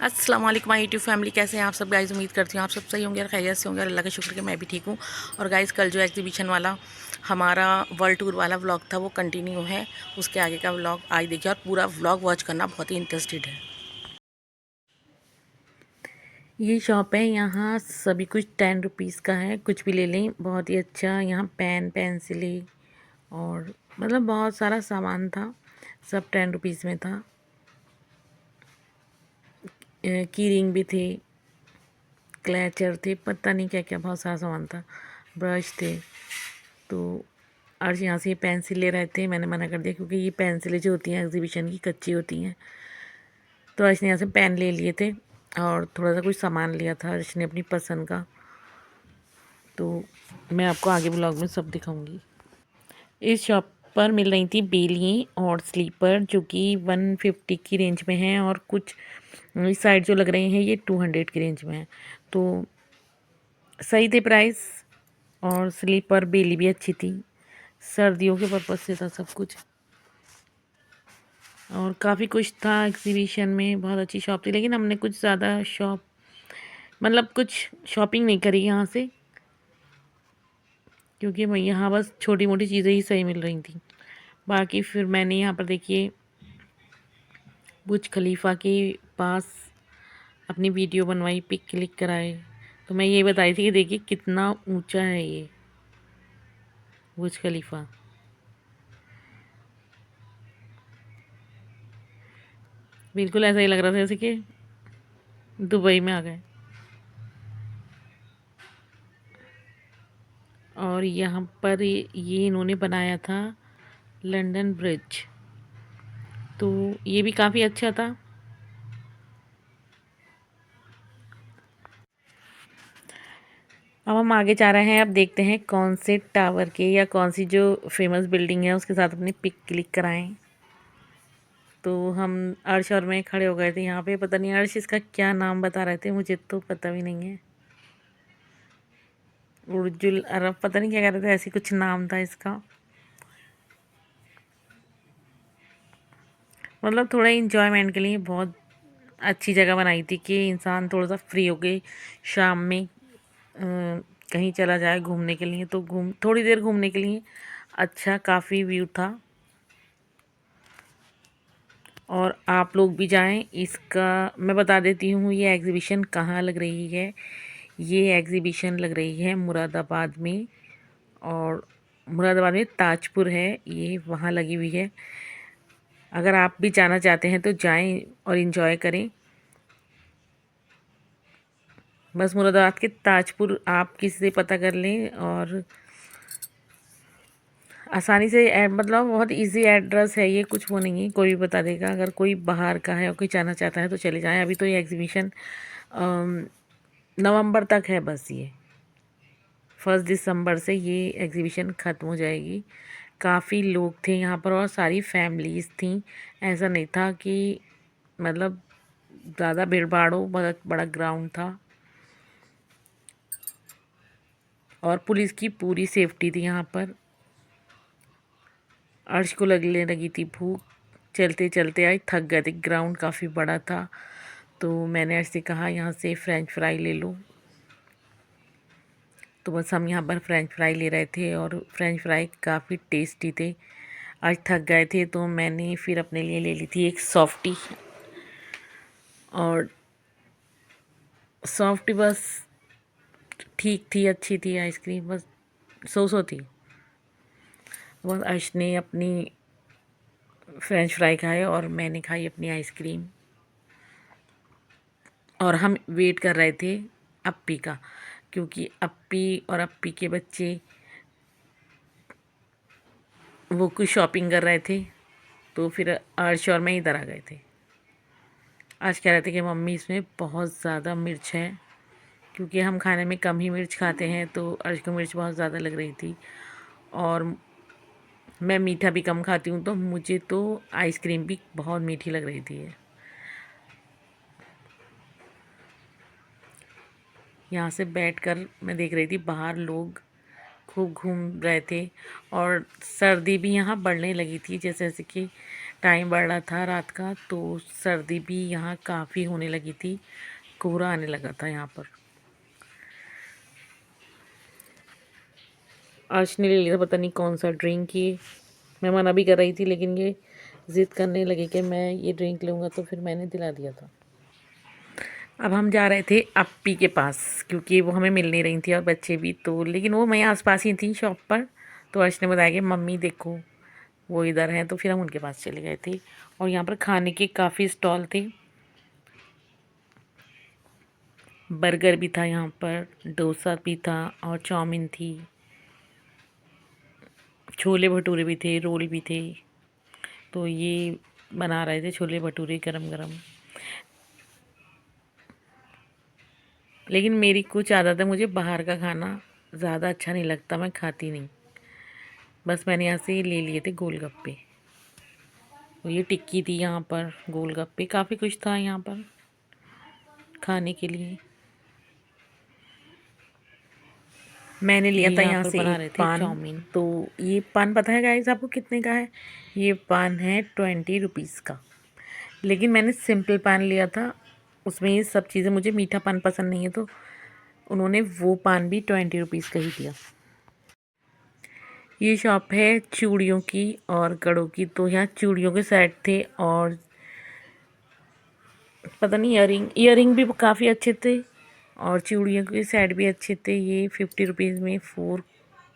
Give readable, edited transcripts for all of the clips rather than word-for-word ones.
अस्सलाम वालेकुम my YouTube family, कैसे हैं आप सब गाइस। उम्मीद करती हूँ आप सब सही होंगे और खैरियत से होंगे और अल्लाह का शुक्र कि मैं भी ठीक हूँ। और गाइस कल जो एग्जीबिशन वाला हमारा वर्ल्ड टूर वाला व्लॉग था वो कंटिन्यू है। उसके आगे का व्लॉग आज देखिए और पूरा व्लॉग वॉच करना बहुत ही इंटरेस्टेड है। ये शॉप है, यहाँ सभी कुछ 10 रुपीज़ का है, कुछ भी ले लें। बहुत ही अच्छा, यहाँ पेन पेंसिलें और मतलब बहुत सारा सामान था, सब 10 रुपीज़ में था। की रिंग भी थे, क्लैचर थे, पता नहीं क्या क्या बहुत सारा सामान था, ब्रश थे। तो अर्श यहाँ से ये पेंसिल ले रहे थे, मैंने मना कर दिया क्योंकि ये पेंसिलें जो होती हैं एग्जीबिशन की कच्ची होती हैं। तो अर्श ने यहाँ से पेन ले लिए थे और थोड़ा सा कुछ सामान लिया था अर्श ने अपनी पसंद का। तो मैं आपको आगे ब्लॉग में सब दिखाऊंगी। इस शॉप पर मिल रही थी बेलियाँ और स्लीपर जो कि 150 की रेंज में हैं, और कुछ इस साइड जो लग रहे हैं ये 200 की रेंज में हैं। तो सही थे प्राइस, और स्लीपर बेली भी अच्छी थी, सर्दियों के पर्पज़ से था सब कुछ। और काफ़ी कुछ था एग्जीबिशन में, बहुत अच्छी शॉप थी, लेकिन हमने कुछ ज़्यादा मतलब कुछ शॉपिंग नहीं करी यहाँ से, क्योंकि मैं यहाँ बस छोटी मोटी चीज़ें ही सही मिल रही थी। बाकी फिर मैंने यहाँ पर देखिए बुर्ज खलीफा के पास अपनी वीडियो बनवाई, पिक क्लिक कराए। तो मैं ये बताई थी कि देखिए कितना ऊंचा है ये बुर्ज खलीफा। बिल्कुल ऐसा ही लग रहा था जैसे कि दुबई में आ गए। और यहाँ पर ये इन्होंने बनाया था लंदन ब्रिज, तो ये भी काफ़ी अच्छा था। अब हम आगे जा रहे हैं, अब देखते हैं कौन से टावर के या कौन सी जो फेमस बिल्डिंग है उसके साथ अपनी पिक क्लिक कराएं। तो हम अर्श और मैं खड़े हो गए थे यहाँ पे, पता नहीं अर्श इसका क्या नाम बता रहे थे, मुझे तो पता भी नहीं है। उर्जुल अरब पता नहीं क्या कह रहे थे, ऐसी कुछ नाम था इसका। मतलब थोड़ा इंजॉयमेंट के लिए बहुत अच्छी जगह बनाई थी कि इंसान थोड़ा सा फ्री हो गए शाम में कहीं चला जाए घूमने के लिए, तो थोड़ी देर घूमने के लिए अच्छा काफ़ी व्यू था। और आप लोग भी जाएं। इसका मैं बता देती हूँ ये एग्ज़िबिशन कहाँ लग रही है। ये एग्ज़िबिशन लग रही है मुरादाबाद में, और मुरादाबाद में ताजपुर है, ये वहाँ लगी हुई है। अगर आप भी जाना चाहते हैं तो जाएं और इन्जॉय करें। बस मुरादाबाद के ताजपुर आप किसी से पता कर लें और आसानी से मतलब बहुत इजी एड्रेस है ये, कुछ वो नहीं है, कोई भी बता देगा। अगर कोई बाहर का है और कोई जाना चाहता है तो चले जाएं। अभी तो ये एग्जीबिशन नवंबर तक है, बस ये 1 दिसंबर से ये एग्जीबिशन ख़त्म हो जाएगी। काफ़ी लोग थे यहाँ पर और सारी फैमिलीज़ थी, ऐसा नहीं था कि मतलब ज़्यादा भीड़ भाड़ हो, बहुत बड़ा ग्राउंड था और पुलिस की पूरी सेफ्टी थी यहाँ पर। अर्श को लगने लगी थी भूख, चलते चलते आई, थक गए थे, ग्राउंड काफ़ी बड़ा था। तो मैंने अर्श से कहा यहाँ से फ्रेंच फ्राई ले लो, तो बस हम यहाँ पर फ्रेंच फ्राई ले रहे थे और फ्रेंच फ्राई काफ़ी टेस्टी थे। आज थक गए थे तो मैंने फिर अपने लिए ले ली थी एक सॉफ्टी, और सॉफ्टी बस ठीक थी, अच्छी थी आइसक्रीम, बस सो थी। बस अर्श ने अपनी फ्रेंच फ्राई खाए और मैंने खाई अपनी आइसक्रीम। और हम वेट कर रहे थे अप्पी का, क्योंकि अप्पी और अप्पी के बच्चे वो कुछ शॉपिंग कर रहे थे। तो फिर अर्श और मैं इधर आ गए थे। आज कह रहे थे कि मम्मी इसमें बहुत ज़्यादा मिर्च है, क्योंकि हम खाने में कम ही मिर्च खाते हैं, तो अर्श को मिर्च बहुत ज़्यादा लग रही थी। और मैं मीठा भी कम खाती हूँ, तो मुझे तो आइसक्रीम भी बहुत मीठी लग रही थी। यहाँ से बैठकर मैं देख रही थी बाहर लोग खूब घूम रहे थे, और सर्दी भी यहाँ बढ़ने लगी थी जैसे जैसे कि टाइम बढ़ रहा था रात का, तो सर्दी भी यहाँ काफ़ी होने लगी थी, कोहरा आने लगा था यहाँ पर। अर्श ने ले लिया, पता नहीं कौन सा ड्रिंक ये। मैं मना भी कर रही थी, लेकिन ये ज़िद करने लगे कि मैं ये ड्रिंक लूँगा, तो फिर मैंने दिला दिया था। अब हम जा रहे थे अप्पी के पास, क्योंकि वो हमें मिल नहीं रही थी और बच्चे भी, तो लेकिन वो मैं आसपास ही थी शॉप पर। तो अर्श ने बताया कि मम्मी देखो वो इधर हैं, तो फिर हम उनके पास चले गए थे। और यहाँ पर खाने के काफ़ी स्टॉल थे, बर्गर भी था यहाँ पर, डोसा भी था और चाउमीन थी, छोले भटूरे भी थे, रोल भी थे। तो ये बना रहे थे छोले भटूरे गरम गरम। लेकिन मेरी कुछ आदत है, मुझे बाहर का खाना ज़्यादा अच्छा नहीं लगता, मैं खाती नहीं। बस मैंने यहाँ से ले लिए थे गोलगप्पे। तो ये टिक्की थी यहाँ पर, गोलगप्पे, काफ़ी कुछ था यहाँ पर खाने के लिए। मैंने लिया था यहाँ से एक पान चाउमीन। तो ये पान पता है गाइस आपको कितने का है? ये पान है 20 रुपीज़ का। लेकिन मैंने सिंपल पान लिया था, उसमें ये सब चीज़ें, मुझे मीठा पान पसंद नहीं है, तो उन्होंने वो पान भी 20 रुपीज़ का ही दिया। ये शॉप है चूड़ियों की और कड़ों की। तो यहाँ चूड़ियों के सेट थे और पता नहीं ईयरिंग भी काफ़ी अच्छे थे और चूड़ियों के सेट भी अच्छे थे। ये 50 रुपीज़ में 4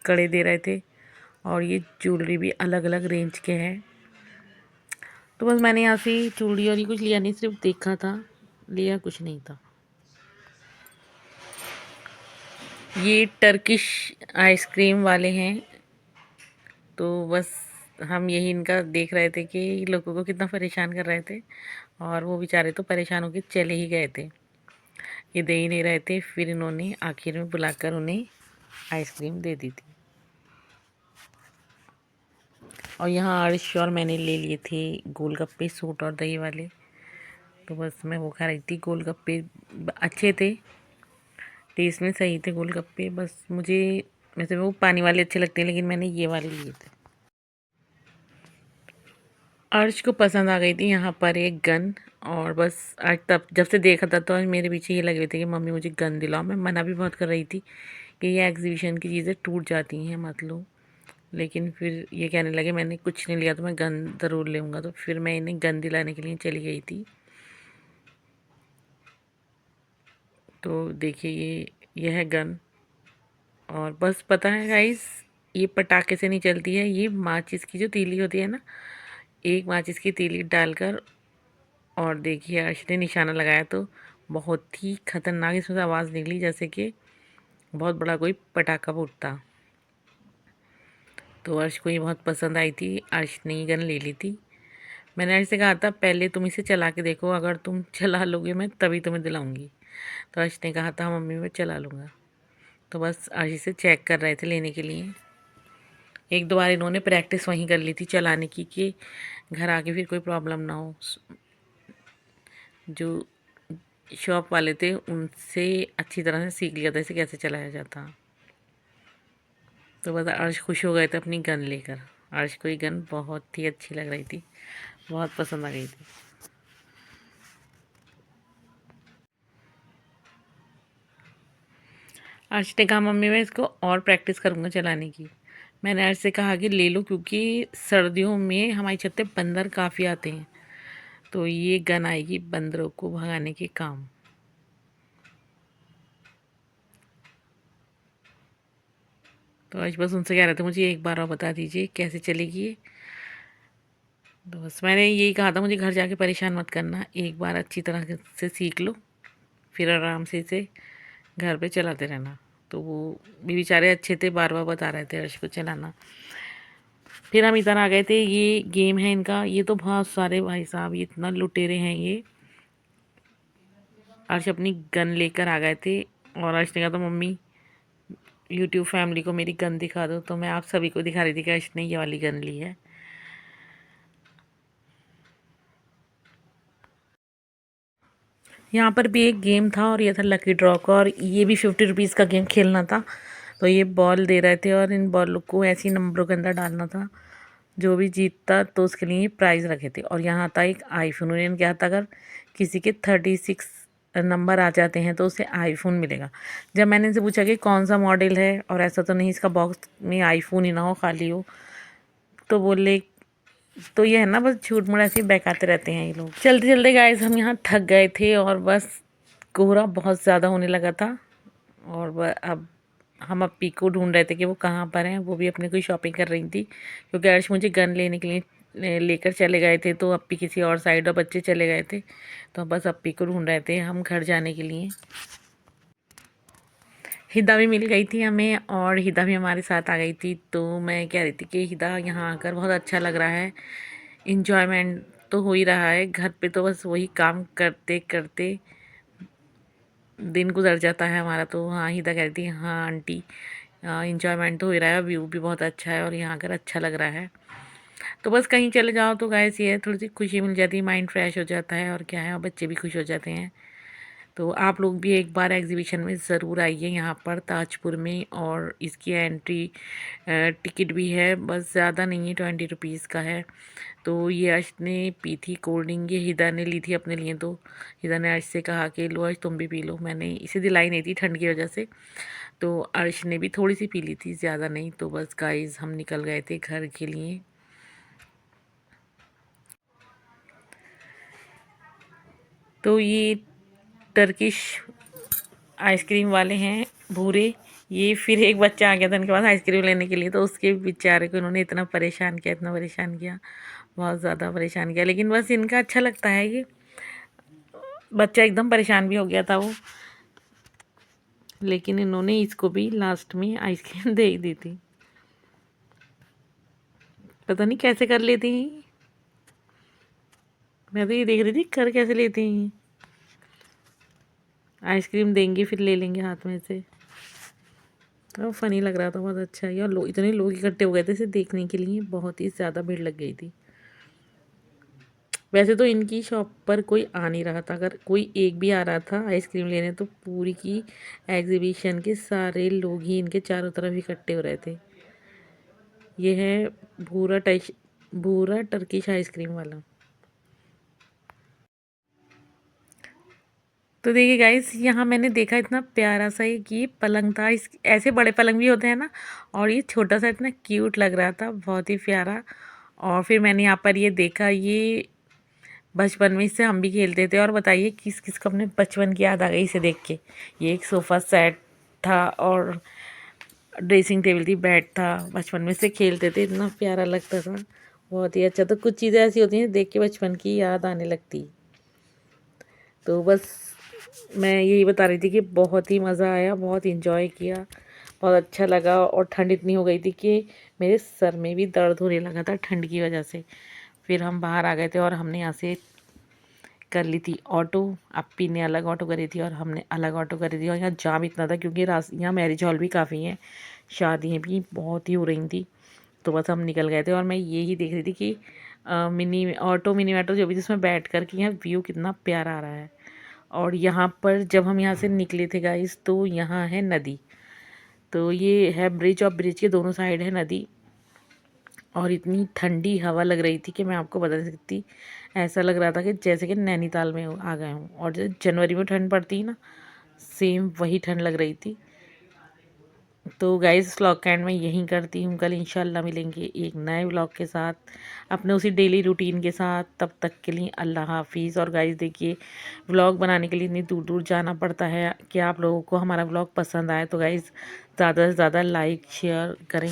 कड़े दे रहे थे और ये ज्वेलरी भी अलग अलग रेंज के हैं। तो बस मैंने यहाँ से चूड़ी और ये कुछ लिया नहीं, सिर्फ देखा था, लिया कुछ नहीं था। ये टर्किश आइसक्रीम वाले हैं, तो बस हम यही इनका देख रहे थे कि लोगों को कितना परेशान कर रहे थे, और वो बेचारे तो परेशान होकर चले ही गए थे, ये दे ही नहीं रहे थे। फिर इन्होंने आखिर में बुलाकर उन्हें आइसक्रीम दे दी थी। और यहाँ अर्श और मैंने ले लिए थे गोलगप्पे, सूट और दही वाले। तो बस मैं वो खा रही थी। गोलगप्पे अच्छे थे, टेस्ट में सही थे गोलगप्पे। बस मुझे वैसे वो पानी वाले अच्छे लगते हैं, लेकिन मैंने ये वाले लिए थे। अर्श को पसंद आ गई थी यहाँ पर एक गन, और बस आज तब जब से देखा था तो आज मेरे पीछे ये लग रहे थे कि मम्मी मुझे गन दिलाओ। मैं मना भी बहुत कर रही थी कि ये एग्जीबिशन की चीज़ें टूट जाती हैं, मत लो। लेकिन फिर ये कहने लगे मैंने कुछ नहीं लिया तो मैं गन ज़रूर लूँगा। तो फिर मैं इन्हें गन दिलाने के लिए चली गई थी। तो देखिए ये है गन। और बस पता है गाइस, ये पटाखे से नहीं चलती है, ये माचिस की जो तीली होती है ना, एक माचिस की तीली डालकर, और देखिए अर्श ने निशाना लगाया तो बहुत ही ख़तरनाक इसमें से आवाज़ निकली, जैसे कि बहुत बड़ा कोई पटाखा फूटता। तो अर्श को ये बहुत पसंद आई थी, अर्श ने गन ले ली थी। मैंने अर्श से कहा था पहले तुम इसे चला के देखो, अगर तुम चला लोगे मैं तभी तुम्हें दिलाऊंगी। तो अर्श ने कहा था मम्मी मैं चला लूँगा। तो बस अर्श इसे चेक कर रहे थे लेने के लिए। एक दो बार इन्होंने प्रैक्टिस वहीं कर ली थी चलाने की, कि घर आके फिर कोई प्रॉब्लम ना हो। जो शॉप वाले थे उनसे अच्छी तरह से सीख लिया था इसे कैसे चलाया जाता। तो बस अर्श खुश हो गए थे अपनी गन लेकर। अर्श को ये गन बहुत ही अच्छी लग रही थी, बहुत पसंद आ गई थी। अर्श ने कहा मम्मी मैं इसको और प्रैक्टिस करूँगा चलाने की। मैंने अर्श से कहा कि ले लो, क्योंकि सर्दियों में हमारी छत पे बंदर काफ़ी आते हैं, तो ये गन आएगी बंदरों को भगाने के काम। तो आज बस उनसे कह रहे थे मुझे एक बार और बता दीजिए कैसे चलेगी ये। तो बस मैंने यही कहा था मुझे घर जाके परेशान मत करना, एक बार अच्छी तरह से सीख लो, फिर आराम से इसे घर पे चलाते रहना। तो वो भी बेचारे अच्छे थे, बार बार बता रहे थे अर्श को चलाना। फिर हम इधर आ गए थे, ये गेम है इनका। ये तो बहुत सारे भाई साहब, ये इतना लुटेरे हैं ये। अर्श अपनी गन लेकर आ गए थे और अर्श ने कहा था मम्मी यूट्यूब फैमिली को मेरी गन दिखा दो। तो मैं आप सभी को दिखा रही थी कि अर्श ने ये वाली गन ली है। यहाँ पर भी एक गेम था और ये था लकी ड्रॉ का, और ये भी 50 रुपीज़ का गेम खेलना था। तो ये बॉल दे रहे थे और इन बॉल को ऐसे ही नंबरों के अंदर डालना था, जो भी जीतता तो उसके लिए प्राइज़ रखे थे। और यहाँ था एक आईफोन, उन्होंने क्या था, अगर किसी के 36 नंबर आ जाते हैं तो उसे आईफोन मिलेगा। जब मैंने इनसे पूछा कि कौन सा मॉडल है, और ऐसा तो नहीं इसका बॉक्स में आईफोन ही ना हो, खाली हो, तो बोले तो ये है ना, बस झूठ मूठ ऐसे ही बहकाते रहते हैं ये लोग। चलते चलते गाइस हम यहाँ थक गए थे और बस कोहरा बहुत ज़्यादा होने लगा था। और अब हम अप्पी को ढूंढ रहे थे कि वो कहाँ पर हैं। वो भी अपने कोई शॉपिंग कर रही थी, क्योंकि अर्श मुझे गन लेने के लिए लेकर चले गए थे, तो अप्पी किसी और साइड और बच्चे चले गए थे। तो बस अप्पी को ढूंढ रहे थे हम घर जाने के लिए। हिदा भी मिल गई थी हमें, और हिदा भी हमारे साथ आ गई थी। तो मैं कह रही थी कि हिदा यहाँ आकर बहुत अच्छा लग रहा है, इंजॉयमेंट तो हो ही रहा है। घर पे तो बस वही काम करते करते दिन गुजर जाता है हमारा। तो हाँ, हिदा कह रही थी हाँ आंटी, इंजॉयमेंट तो हो ही रहा है, व्यू भी बहुत अच्छा है और यहाँ आकर अच्छा लग रहा है। तो बस कहीं चले जाओ तो गाइस ये थोड़ी सी खुशी मिल जाती है, माइंड फ्रेश हो जाता है, और क्या है, और बच्चे भी खुश हो जाते हैं। तो आप लोग भी एक बार एग्जीबिशन में ज़रूर आइए यहाँ पर ताजपुर में। और इसकी एंट्री टिकट भी है, बस ज़्यादा नहीं है, 20 रुपीज़ का है। तो ये अर्श ने पी थी कोल्ड ड्रिंक, ये हिदा ने ली थी अपने लिए। तो हिदा ने अर्श से कहा कि लो अर्श तुम भी पी लो, मैंने इसे दिलाई नहीं थी ठंड की वजह से। तो अर्श ने भी थोड़ी सी पी ली थी, ज़्यादा नहीं। तो बस गाइस हम निकल गए थे घर के लिए। तो ये टर्किश आइसक्रीम वाले हैं भूरे। ये फिर एक बच्चा आ गया था इनके पास आइसक्रीम लेने के लिए, तो उसके बेचारे को इन्होंने इतना परेशान किया, इतना परेशान किया, बहुत ज़्यादा परेशान किया। लेकिन बस इनका अच्छा लगता है, ये बच्चा एकदम परेशान भी हो गया था वो, लेकिन इन्होंने इसको भी लास्ट में आइसक्रीम दे ही दी थी। पता नहीं कैसे कर लेती हैं, मैं तो ये देख रही थी कर कैसे लेती हैं। आइसक्रीम देंगे फिर ले लेंगे हाथ में से। तो फ़नी लग रहा था, बहुत अच्छा है। और लोग, इतने लोग इकट्ठे हो गए थे इसे देखने के लिए, बहुत ही ज़्यादा भीड़ लग गई थी। वैसे तो इनकी शॉप पर कोई आ नहीं रहा था, अगर कोई एक भी आ रहा था आइसक्रीम लेने तो पूरी की एग्जीबिशन के सारे लोग ही इनके चारों तरफ इकट्ठे हो रहे थे। ये है भूरा टर्किश आइसक्रीम वाला। तो देखिए गाइस, यहाँ मैंने देखा इतना प्यारा सा एक ये पलंग था। इस ऐसे बड़े पलंग भी होते हैं ना, और ये छोटा सा इतना क्यूट लग रहा था, बहुत ही प्यारा। और फिर मैंने यहाँ पर ये देखा, ये बचपन में इससे हम भी खेलते थे। और बताइए किस किस को अपने बचपन की याद आ गई इसे देख के। ये एक सोफ़ा सेट था और ड्रेसिंग टेबल थी, बेड था, बचपन में से खेलते थे, इतना प्यारा लगता था, बहुत ही अच्छा। तो कुछ चीज़ें ऐसी होती हैं देख के बचपन की याद आने लगती। तो बस मैं यही बता रही थी कि बहुत ही मज़ा आया, बहुत इंजॉय किया, बहुत अच्छा लगा। और ठंड इतनी हो गई थी कि मेरे सर में भी दर्द होने लगा था ठंड की वजह से। फिर हम बाहर आ गए थे और हमने यहाँ से कर ली थी ऑटो। अप्पी ने अलग ऑटो करी थी और हमने अलग ऑटो करी थी। और यहाँ जाम इतना था क्योंकि यहाँ मैरिज हॉल भी काफ़ी हैं, शादियाँ भी बहुत ही हो रही थी। तो बस हम निकल गए थे। और मैं यही देख रही थी कि मिनी मेट्रो जो भी, जिसमें बैठ कर के यहाँ व्यू कितना प्यारा आ रहा है। और यहाँ पर जब हम यहाँ से निकले थे गाइस, तो यहाँ है नदी। तो ये है ब्रिज, और ब्रिज के दोनों साइड है नदी। और इतनी ठंडी हवा लग रही थी कि मैं आपको बता नहीं सकती। ऐसा लग रहा था कि जैसे कि नैनीताल में आ गए हूँ। और जैसे जनवरी में ठंड पड़ती है ना, सेम वही ठंड लग रही थी। तो गाइस, व्लॉग का एंड मैं यहीं करती हूँ। कल इंशाल्लाह मिलेंगे एक नए व्लॉग के साथ, अपने उसी डेली रूटीन के साथ। तब तक के लिए अल्लाह हाफिज़। और गाइस देखिए, व्लॉग बनाने के लिए इतनी दूर दूर जाना पड़ता है कि आप लोगों को हमारा व्लॉग पसंद आए तो गाइस ज़्यादा से ज़्यादा लाइक शेयर करें।